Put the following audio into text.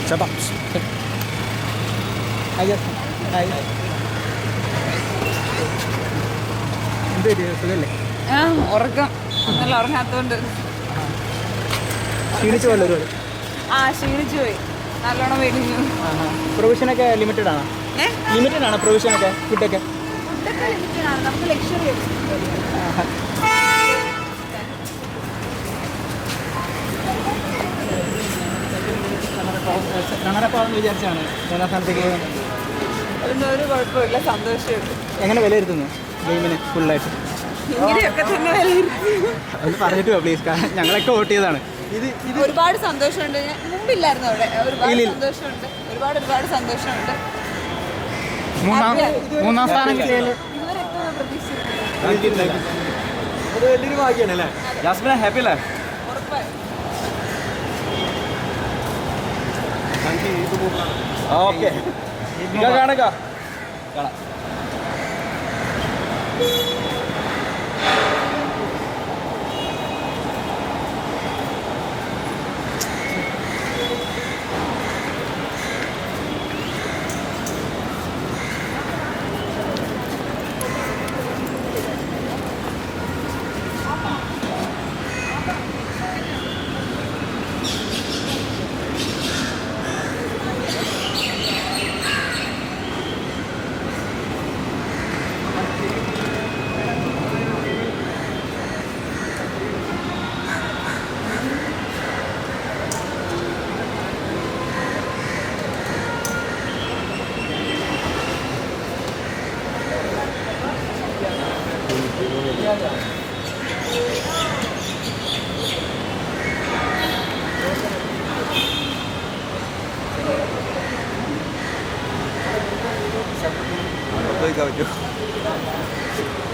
Shut up. I guess. എന്ത് സുഖല്ലേ? ഉറക്കം നല്ല ഉറങ്ങാത്തോണ്ട് ക്ഷീണിച്ചു പോയല്ലോ ഒരുപാട്. ക്ഷീണിച്ചു പോയി, നല്ലോണം വെടിഞ്ഞു. പ്രൊവിഷനൊക്കെ ലിമിറ്റഡ് ആണോ? ലിമിറ്റഡ് ആണോ പ്രൊവിഷനൊക്കെ? ഫുഡൊക്കെ ഫുഡൊക്കെ ലിമിറ്റഡ് ആണ്, നമുക്ക് ലക്ഷറി. റണ്ണറപ്പാണെന്ന് വിചാരിച്ചാണ് 3ാം സ്ഥാനത്തേക്ക് പോകുന്നത്. അതൊന്നും ഒരു കുഴപ്പമില്ല, സന്തോഷമുണ്ട്. എങ്ങനെ വിലയിരുത്തുന്നു ഗെയിമിന് ഫുള്ളായിട്ട്? ഇങ്ങനെയൊക്കെ തന്നെ വിലയിരുത്തുന്നു. അത് പറഞ്ഞിട്ട് പോ പ്ലീസ്, കാരണം ഞങ്ങളൊക്കെ വോട്ട് ചെയ്തതാണ്. ഇത് ഒരുപാട് സന്തോഷമുണ്ട്. മുമ്പില്ലായിരുന്നു അവിടെ, ഒരുപാട് സന്തോഷമുണ്ട്, ഒരുപാട് സന്തോഷമുണ്ട്. 3ാം സ്ഥാനം കിട്ടിയാൽ ഇതുവരെ എത്തുമെന്ന് പ്രതീക്ഷിച്ചിരുന്നു. അത് വലിയൊരു ഭാഗ്യമാണ് അല്ലേ? ജാസ്മിന ഹാപ്പി അല്ലേ? ഉറപ്പായും. ഓക്കെ കാണാം. പറ്റുമോ?